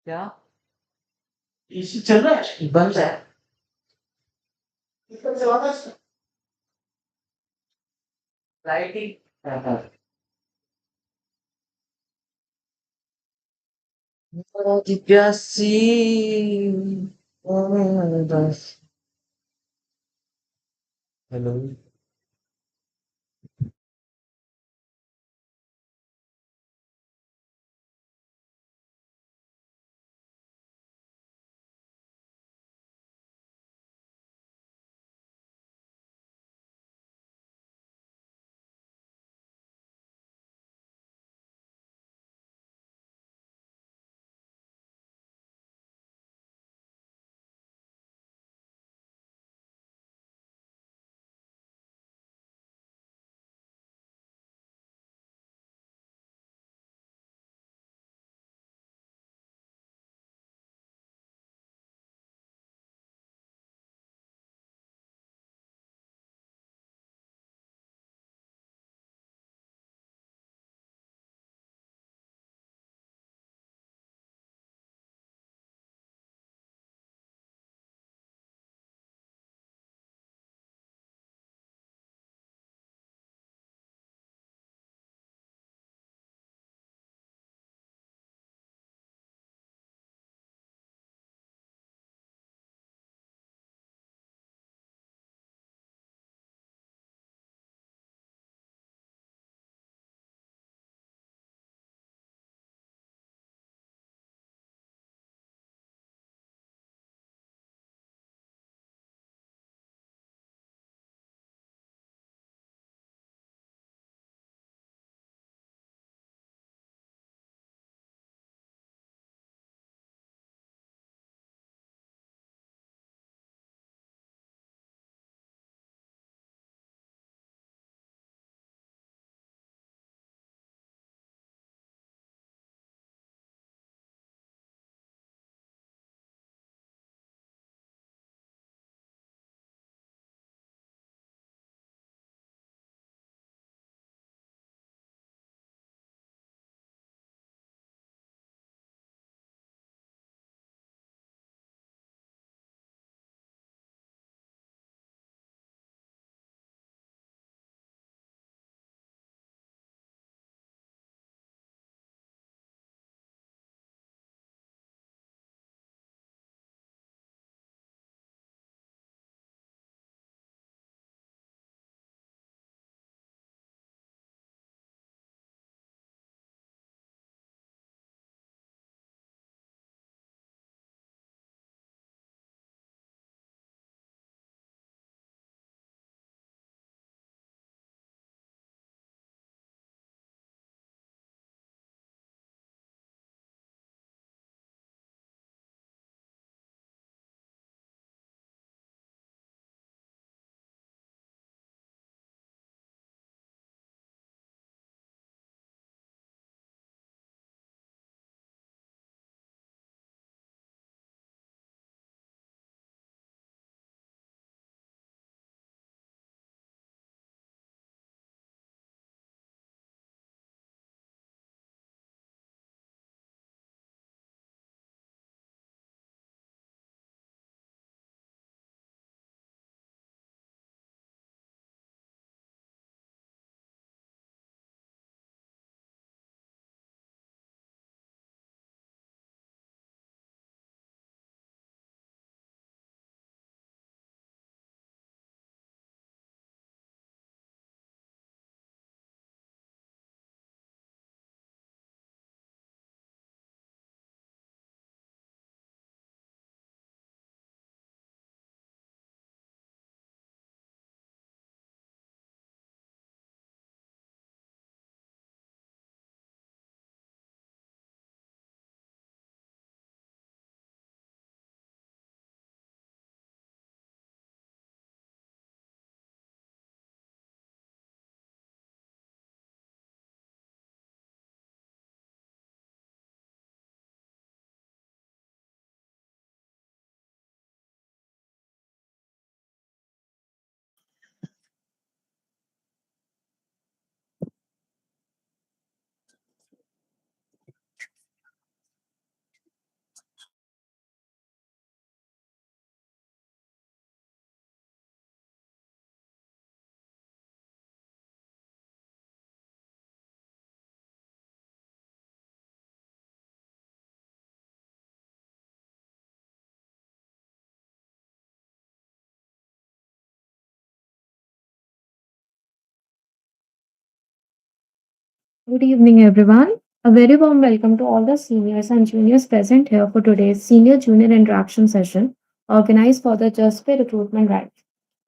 क्या एसी चल रहा है बंद है एकदम से वापस lighting di piaci hello Good evening, everyone. A very warm welcome to all the seniors and juniors present here for today's Senior Junior Interaction session organized for the Juspay Recruitment Drive.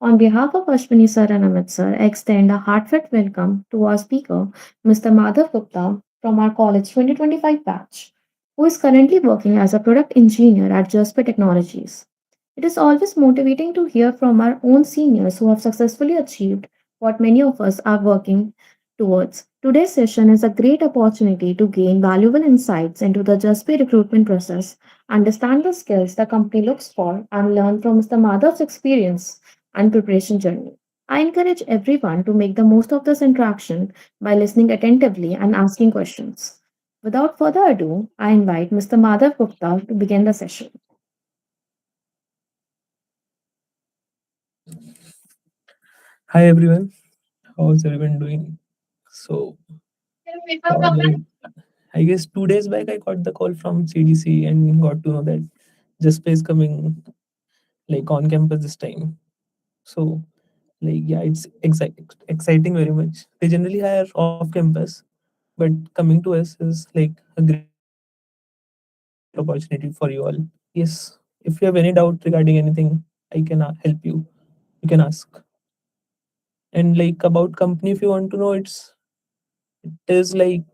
On behalf of Ashwini sir and Amit sir, I extend a heartfelt welcome to our speaker, Mr. Madhav Gupta from our college 2025 batch, who is currently working as a product engineer at Juspay Technologies. It is always motivating to hear from our own seniors who have successfully achieved what many of us are working towards. Today's session is a great opportunity to gain valuable insights into the Juspay recruitment process, understand the skills the company looks for, and learn from Mr. Madhav's experience and preparation journey. I encourage everyone to make the most of this interaction by listening attentively and asking questions. Without further ado, I invite Mr. Madhav Gupta to begin the session. Hi everyone, how's everyone doing? So, like, I guess 2 days back I got the call from CDC and got to know that Juspay is coming like on campus this time. So, like, yeah, it's exciting very much. They generally hire off campus, but coming to us is like a great opportunity for you all. Yes, if you have any doubt regarding anything, I can help you. You can ask. And like about company, if you want to know, it is like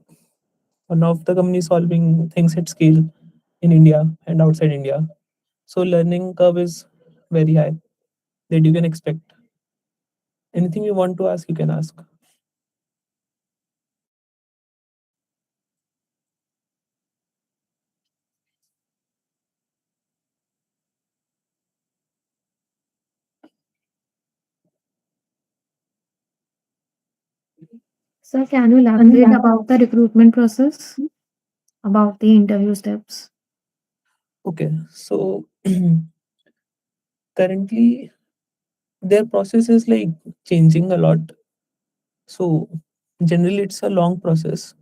one of the companies solving things at scale in India and outside India. So learning curve is very high that you can expect. Anything you want to ask, you can ask. Sir, can you elaborate about the recruitment process, about the interview steps? Okay, so currently their process is like changing a lot. So generally it's a long process.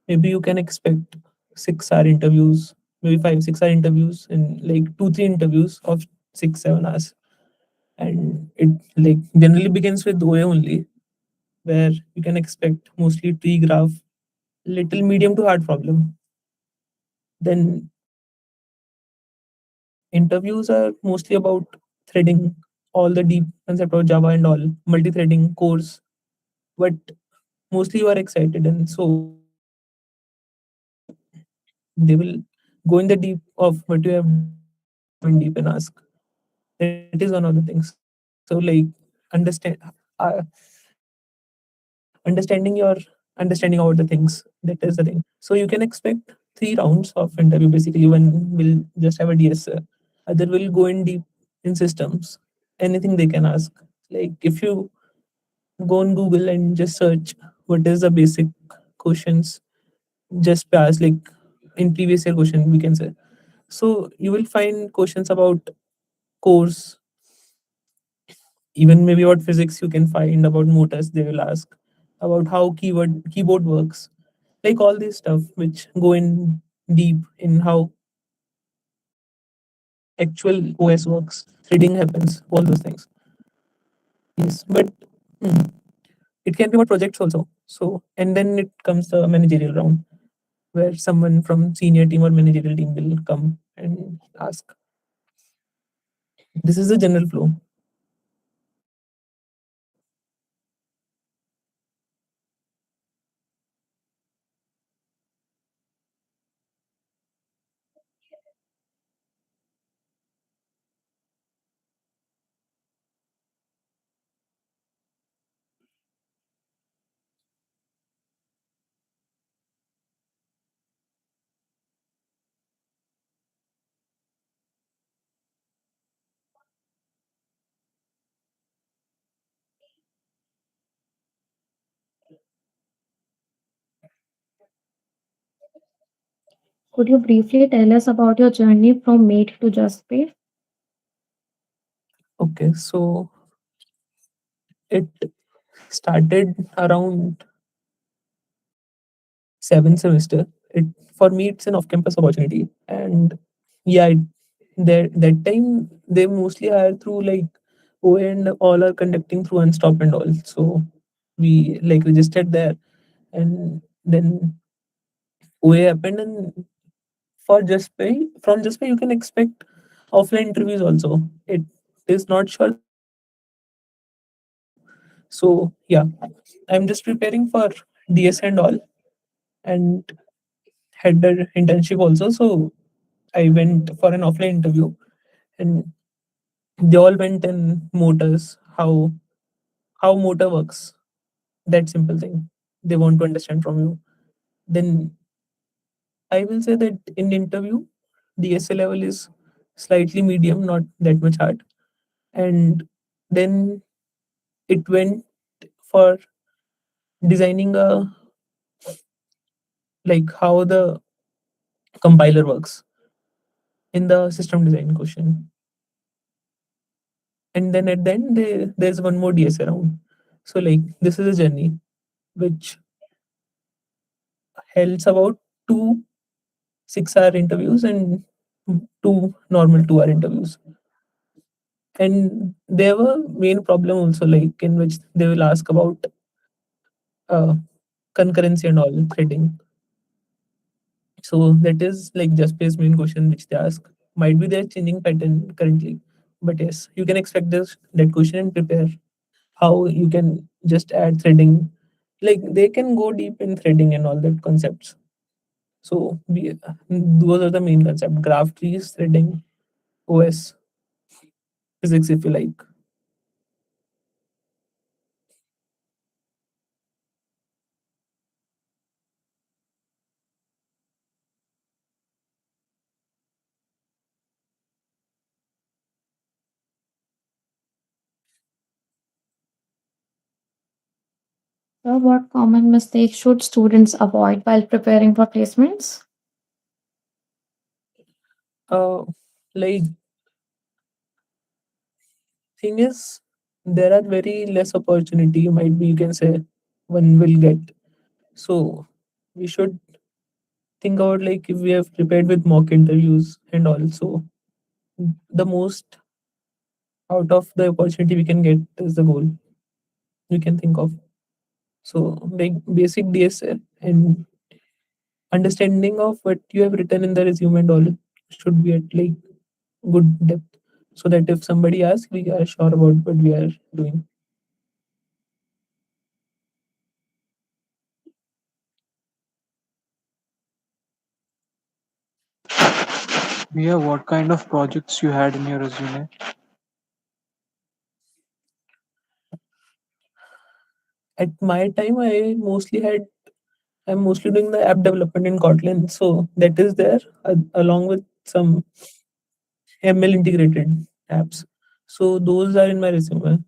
Maybe you can expect 6 hour interviews, maybe 5 6 hour interviews, and like 2 3 interviews of 6 7 hours. And it like generally begins with OA only, where you can expect mostly tree graph, little medium to hard problem. Then interviews are mostly about threading all the deep concept of Java and all, multi-threading course, but mostly you are excited, and so they will go in the deep of what you have done, and they will dive in deep and ask. That is one of the things. So like understand, uh, understanding about the things, that is the thing. So you can expect 3 rounds of interview. Basically, one will just have a DS, other will go in deep in systems, anything they can ask. Like if you go on Google and just search what is the basic questions, just pass like in previous year question we can say. So you will find questions about course, even maybe about physics. You can find about motors. They will ask about how keyboard works, like all this stuff which go in deep in how actual OS works, threading happens, all those things. Yes, but mm, it can be about projects also. So and then it comes the managerial round, where someone from senior team or managerial team will come and ask. This is the general flow. Could you briefly tell us about your journey from mate to just pay? Okay, so it started around 7th semester. It for me it's an off-campus opportunity, and yeah, that time they mostly hire through like OA, and all are conducting through Unstop and all. So we like registered there, and then OA happened. And for Juspay, from Juspay you can expect offline interviews also. It is not sure that it will be online also. So yeah, I'm just preparing for DS and all, and had the internship also. So I went for an offline interview, and they all went in motors, how motor works. That simple thing they want to understand from you. Then I will say that in interview, the SA level is slightly medium, not that much hard. And then it went for designing a, like how the compiler works in the system design question. And then at the end, there's one more DS round. So like this is a journey which helps about two 6 hour interviews and two normal 2 hour interviews. And there were main problem also, like in which they will ask about uh, concurrency and all threading. So that is like just base main question which they ask. Might be their changing pattern currently, but yes, you can expect this that question and prepare how you can just add threading. Like they can go deep in threading and all that concepts. So those are the main concept: graph trees, threading, OS, physics, if you like. So, what common mistakes should students avoid while preparing for placements? Uh, like thing is, there are very less opportunity. Might be you can say one will get. So we should think about like if we have prepared with mock interviews and also the most out of the opportunity we can get is the goal we can think of. So like basic DSL and understanding of what you have written in the resume and all should be at like good depth, so that if somebody asks, we are sure about what we are doing. Yeah, what kind of projects you had in your resume? At my time, I'm mostly doing the app development in Kotlin, so that is there along with some ML integrated apps. So those are in my resume,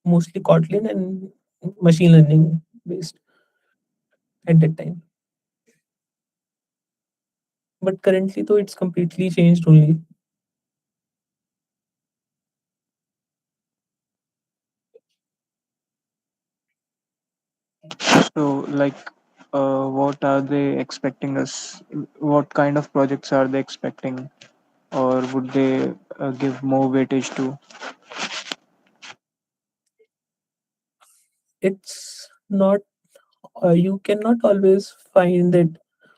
mostly Kotlin and machine learning based at that time. But currently, though, it's completely changed only. So, like, what are they expecting us? What kind of projects are they expecting, or would they give more weightage to? It's not, you cannot always find that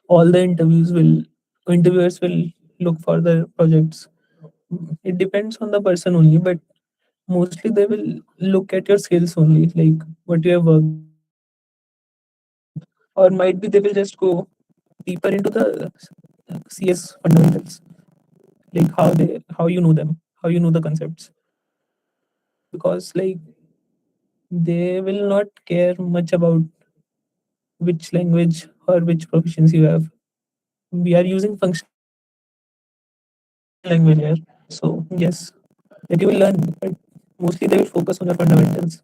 all the interviewers will look for the projects. It depends on the person only, but mostly they will look at your skills only, like what you have worked on, or might be they will just go deeper into the CS fundamentals, like how you know them, how you know the concepts, because like they will not care much about which language or which proficiency you have. We are using functional language here, so yes, that you will learn, but mostly they will focus on your fundamentals.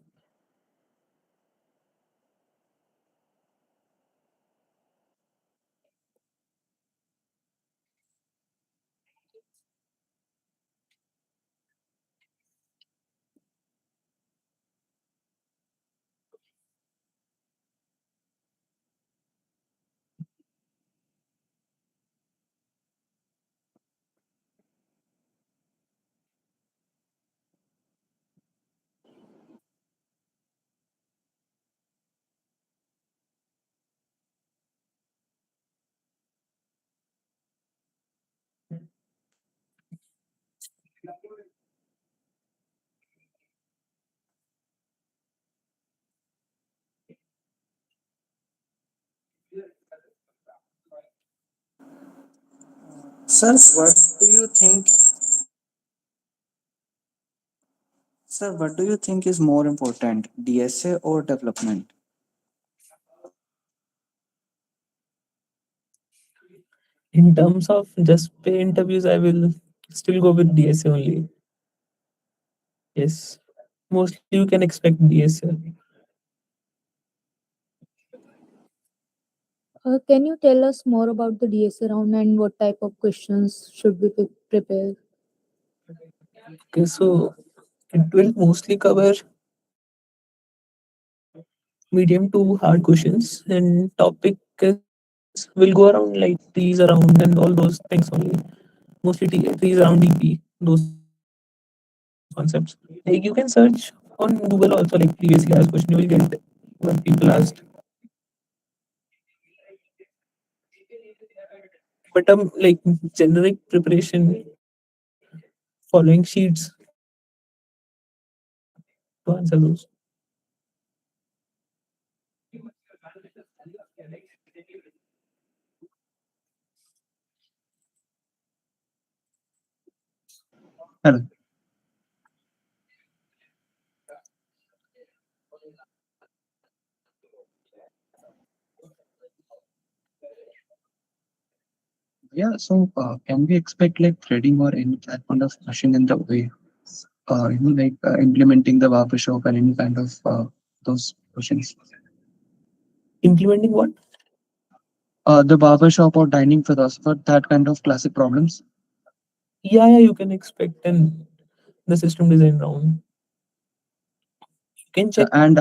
Sir, what do you think is more important, DSA or development? In terms of just pay interviews, I will still go with DSA only. Yes, mostly you can expect DSA. Can you tell us more about the DSA round and what type of questions should we prepare? Okay, so it will mostly cover medium to hard questions, and topic is will go around like trees around and all those things only. Mostly trees around DP, those concepts. Like you can search on Google also, like previously asked question, you will get what people asked. But like generic preparation, following sheets to answer those. Hello. Yeah, so can we expect like threading or any that kind of machine in the way? Like implementing the barber shop and any kind of those questions. Implementing what? The barber shop or dining philosopher, that kind of classic problems. Yeah, you can expect in the system design round. You can check. And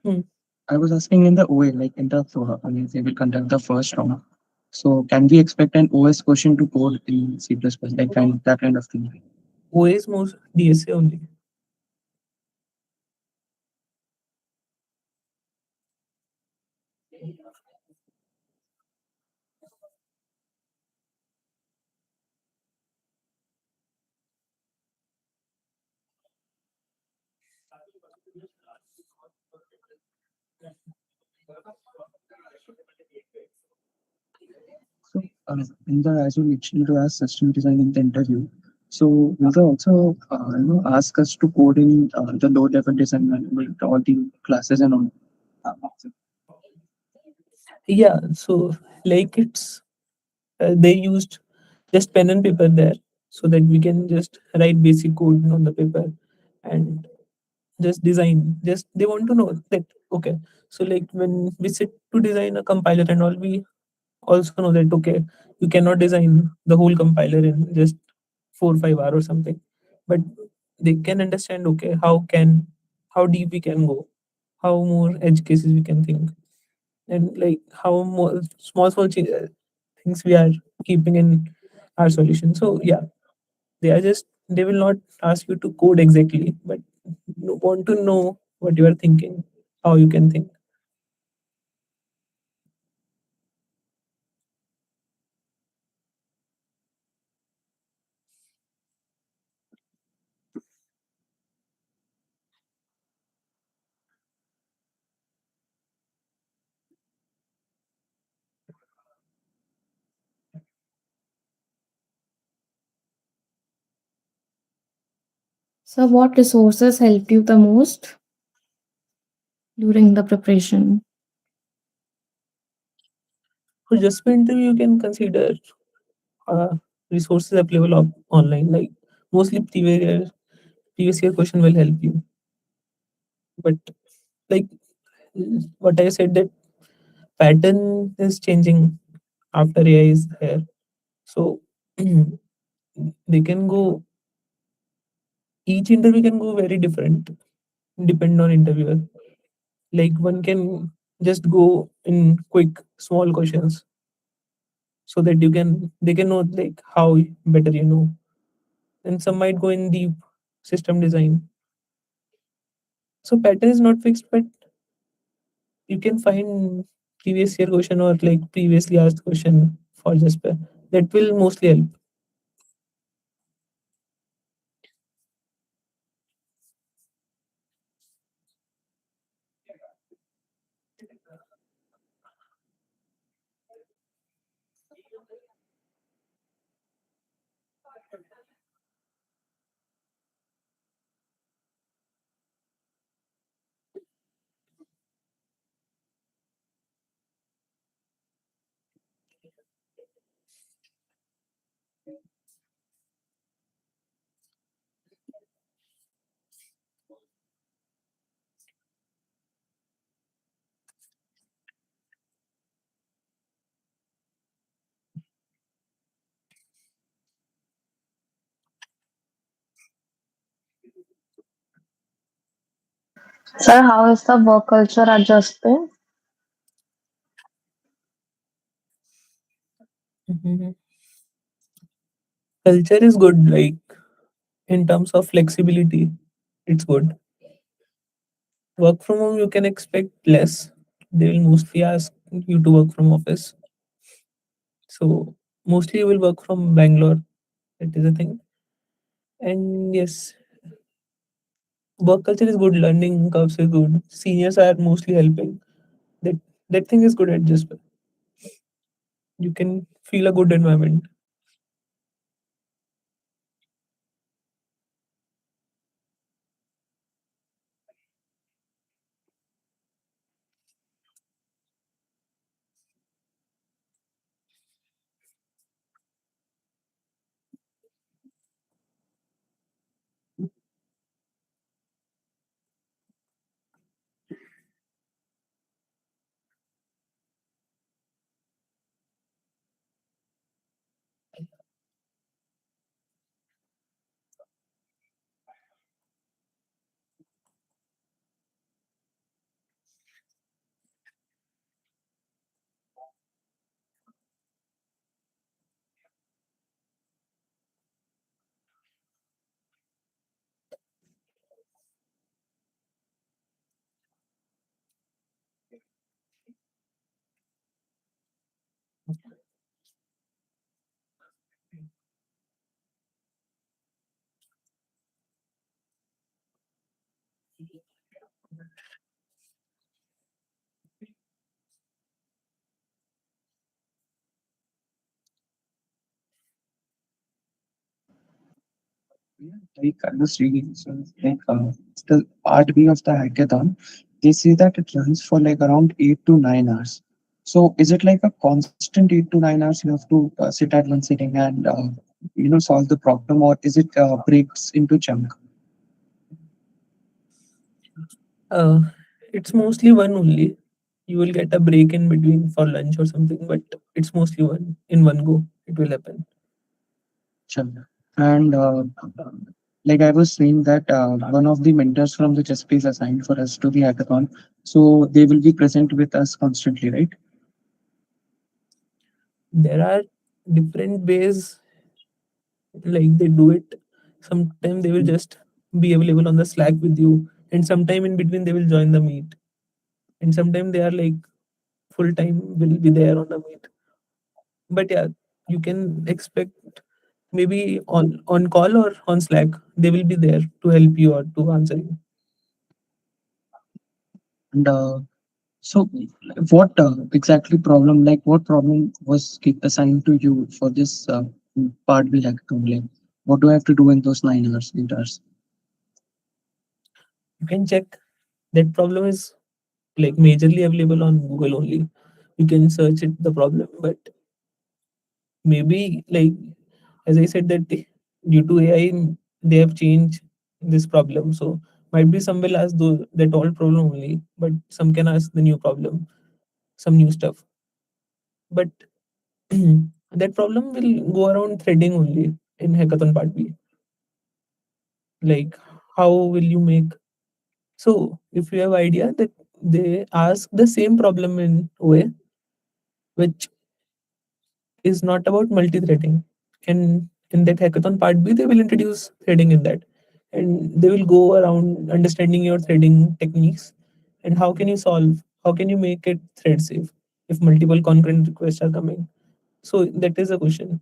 Hmm. I was asking in the OA, like in the I mean, they will conduct the first round. So can we expect an OS question to code in C++, like that kind of thing? OA is most DSA only. So in the as we actually to ask system design in the interview, so will they also ask us to code in the low level design with all the classes and all? Yeah, so like they used just pen and paper there, so that we can just write basic code on the paper and just design. Just they want to know that okay. So like when we sit to design a compiler and all, we also know that okay, you cannot design the whole compiler in just 4 or 5 hours or something, but they can understand okay how deep we can go, how more edge cases we can think, and like how more small things we are keeping in our solution. So yeah, they will not ask you to code exactly, but want to know what you are thinking, how you can think. So, what resources helped you the most during the preparation? For just for interview, you can consider uh, resources available online. Like mostly previous year question will help you. But like what I said, that pattern is changing after AI is here. So they can go, each interview can go very different, depend on interviewer. Like one can just go in quick small questions, so that they can know like how better you know. And some might go in deep system design. So pattern is not fixed, but you can find previous year question or like previously asked question for Jasper. That will mostly help. Sir, how is the work culture at Juspay? Mhm. Culture is good, like in terms of flexibility, it's good. Work from home, you can expect less. They will mostly ask you to work from office. So mostly you will work from Bangalore. That is a thing. And yes, work culture is good. Learning curves is good. Seniors are mostly helping. That that thing is good at just you can feel a good environment. Yeah, like I was reading, so like the part B of the hackathon, they say that it runs for like around 8 to 9 hours. So is it like a constant 8 to 9 hours you have to sit at one sitting and solve the problem, or is it breaks into chunk? Uh, it's mostly one only. You will get a break in between for lunch or something, but it's mostly one in one go. It will happen. Sure. And like I was saying that one of the mentors from the Chess is assigned for us to the hackathon, so they will be present with us constantly, right? There are different ways like they do it. Sometime they will just be available on the Slack with you, and sometime in between they will join the meet, and sometime they are like full time will be there on the meet. But yeah, you can expect maybe on call or on Slack they will be there to help you or to answer you. And so, what exactly problem, like what problem was assigned to you for this part B hackathon? Like, what do I have to do in those 9 hours, 8 hours? You can check. That problem is like majorly available on Google only. You can search it the problem, but maybe like as I said that due to AI they have changed this problem. So might be some will ask that old problem only, but some can ask the new problem, some new stuff. But that problem will go around threading only in hackathon part B. Like how will you make, so if you have idea that they ask the same problem in OA, which is not about multi-threading. And in that hackathon part B, they will introduce threading in that. And they will go around understanding your threading techniques and how can you make it thread safe if multiple concurrent requests are coming. So that is a question.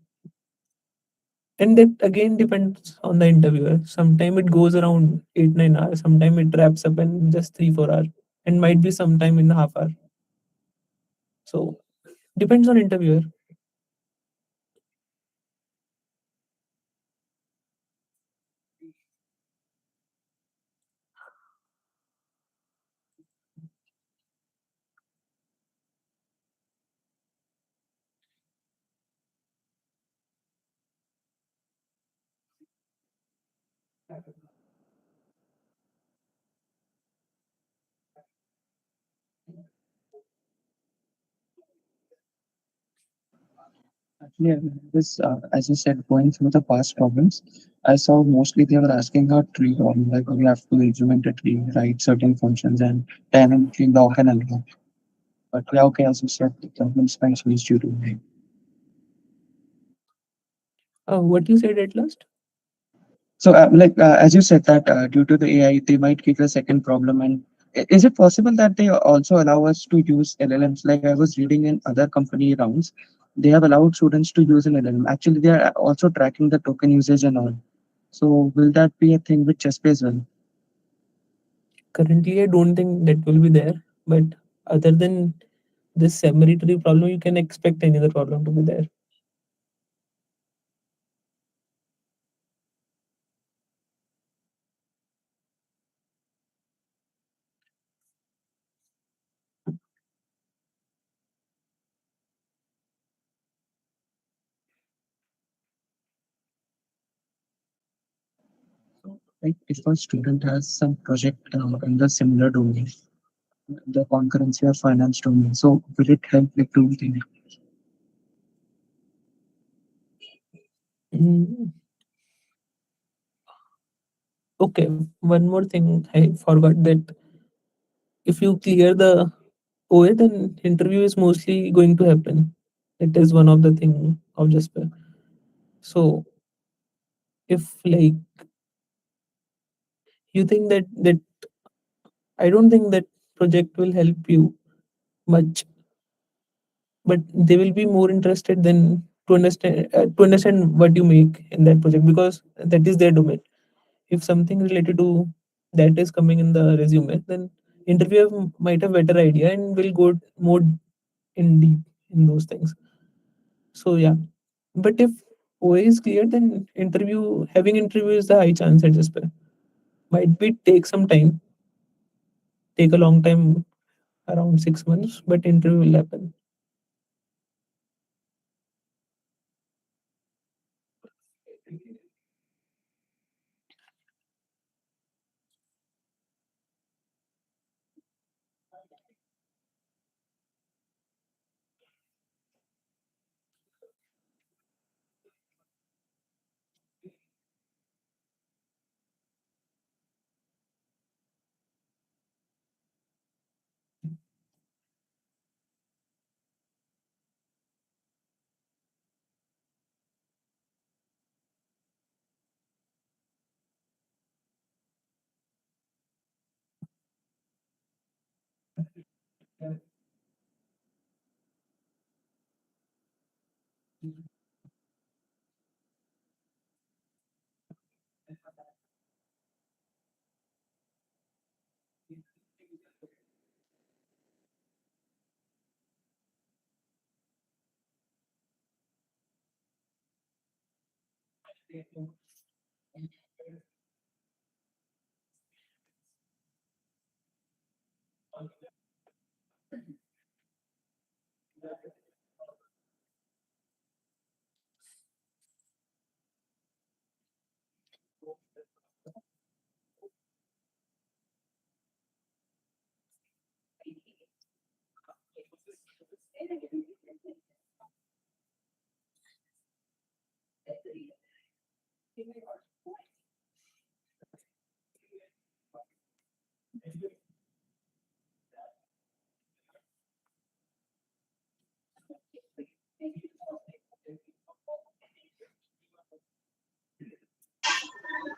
And that again depends on the interviewer. Sometimes it goes around 8 9 hours, sometimes it wraps up in just 3 4 hours, and might be sometime in half hour. So depends on interviewer. Actually, this, as you said, going through the past problems, I saw mostly they were asking a tree problem, like we have to implement a tree, write certain functions, and dynamically lock and unlock. But yeah, okay, as you said, the problem spans which you do. What you said at last? So, as you said that due to the AI, they might give a second problem. And is it possible that they also allow us to use LLMs? Like I was reading in other company rounds, they have allowed students to use an LLM. Actually, they are also tracking the token usage and all. So, will that be a thing with Chesspay as well? Currently, I don't think that will be there. But other than this summary tree problem, you can expect any other problem to be there. Like if a student has some project in the similar domain, the concurrency or finance domain, so will it help with two things? Mm, okay, one more thing I forgot that if you clear the OA, then interview is mostly going to happen. It is one of the thing of Jasper. So if like you think that I don't think that project will help you much, but they will be more interested than to understand what you make in that project because that is their domain. If something related to that is coming in the resume, then interviewer might have better idea and will go more in deep in those things. So yeah, but if OA is clear, then having interview is the high chance at Jasper. Might be take some time, take a long time, around 6 months, but interview will happen.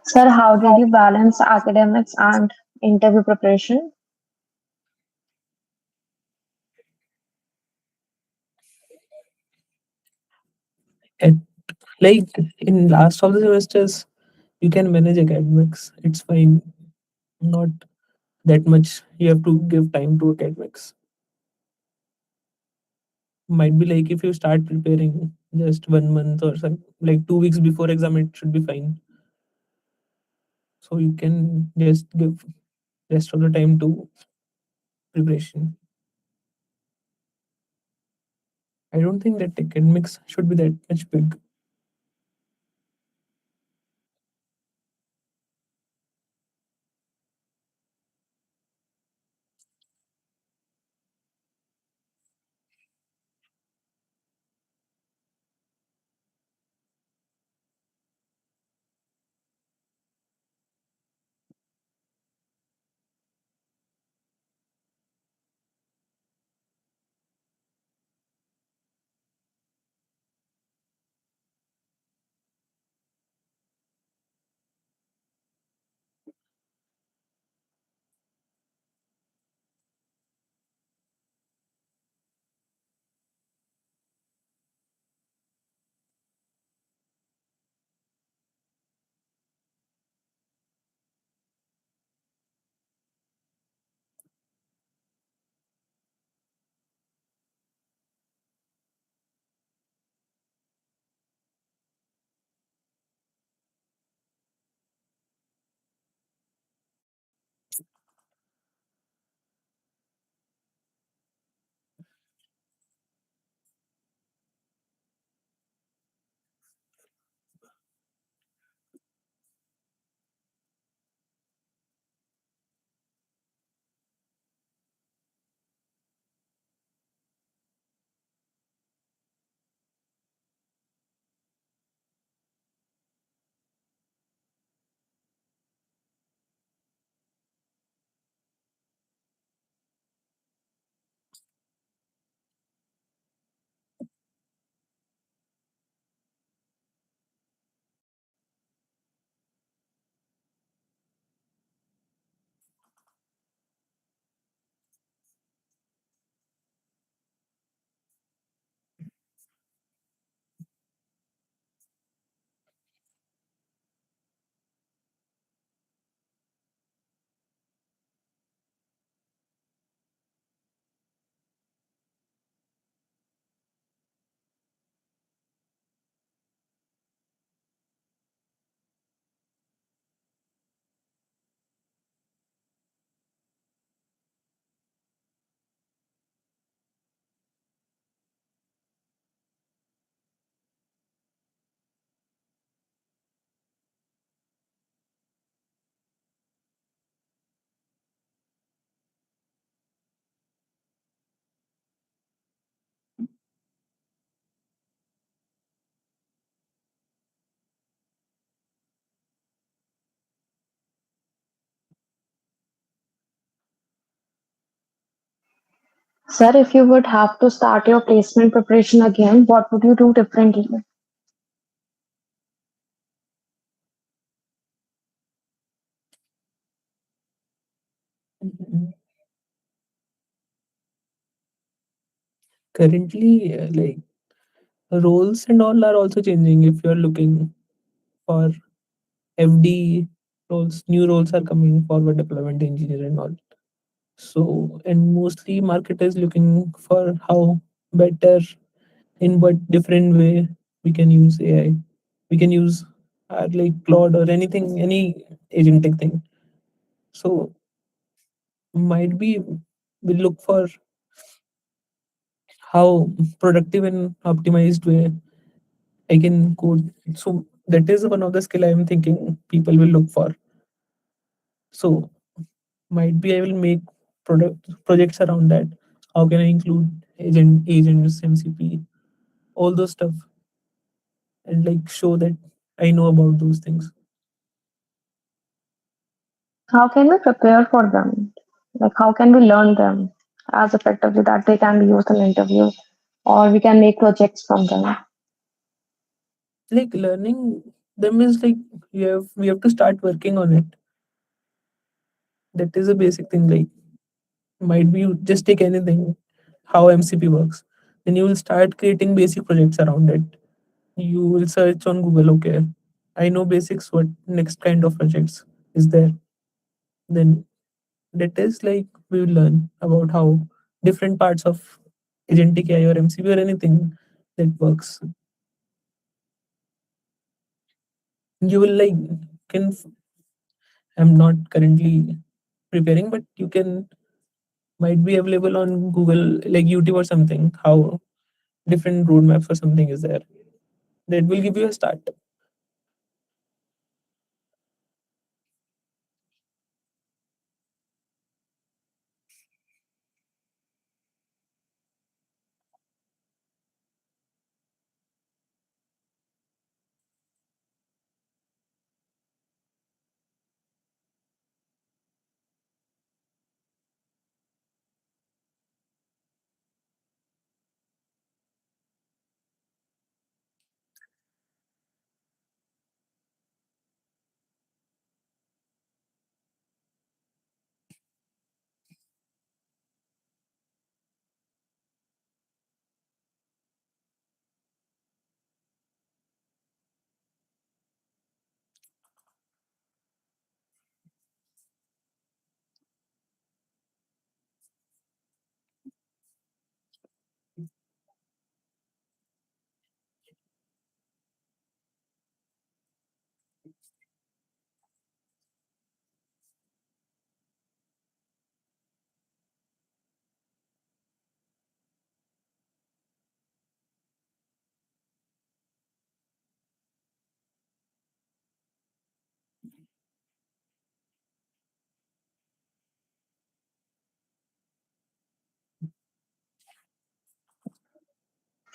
Sir, how did you balance academics and interview preparation? At like in last of the semesters, you can manage academics. It's fine. Not that much you have to give time to academics. Might be like if you start preparing just 1 month or some like 2 weeks before exam, it should be fine. So you can just give rest of the time to preparation. I don't think that academics should be that much big. Sir, if you would have to start your placement preparation again, what would you do differently? Mhm. Currently, roles and all are also changing. If you're looking for FD roles, new roles are coming, forward deployment engineer and all. So, and mostly market is looking for how better, in what different way we can use AI. We can use like Claude or anything, any agentic thing. So might be we look for how productive and optimized way I can code. So that is one of the skill I am thinking people will look for. So might be I will make product projects around that. How can I include agents, MCP, all those stuff, and like show that I know about those things. How can we prepare for them? Like, how can we learn them as effectively that they can be used in interviews or we can make projects from them? Like learning them is like we have to start working on it. That is a basic thing. Like might be you just take anything, how MCP works, then you will start creating basic projects around it. You will search on Google. Okay, I know basics. What next kind of projects is there? Then that is like we will learn about how different parts of agentic AI or MCP or anything that works. You will like can I'm not currently preparing, but you can might be available on Google, like YouTube or something. How different roadmaps or something is there that will give you a start.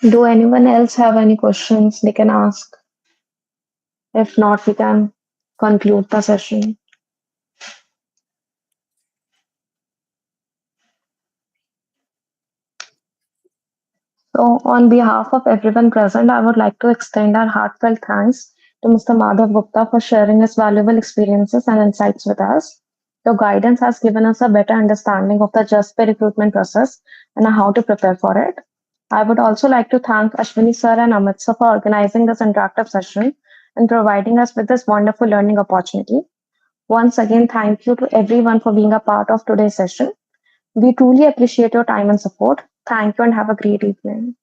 Do anyone else have any questions they can ask? If not, we can conclude the session. So, on behalf of everyone present, I would like to extend our heartfelt thanks to Mr. Madhav Gupta for sharing his valuable experiences and insights with us. Your guidance has given us a better understanding of the Juspay recruitment process and how to prepare for it. I would also like to thank Ashwini sir and Amit sir for organizing this interactive session and providing us with this wonderful learning opportunity. Once again, thank you to everyone for being a part of today's session. We truly appreciate your time and support. Thank you and have a great evening.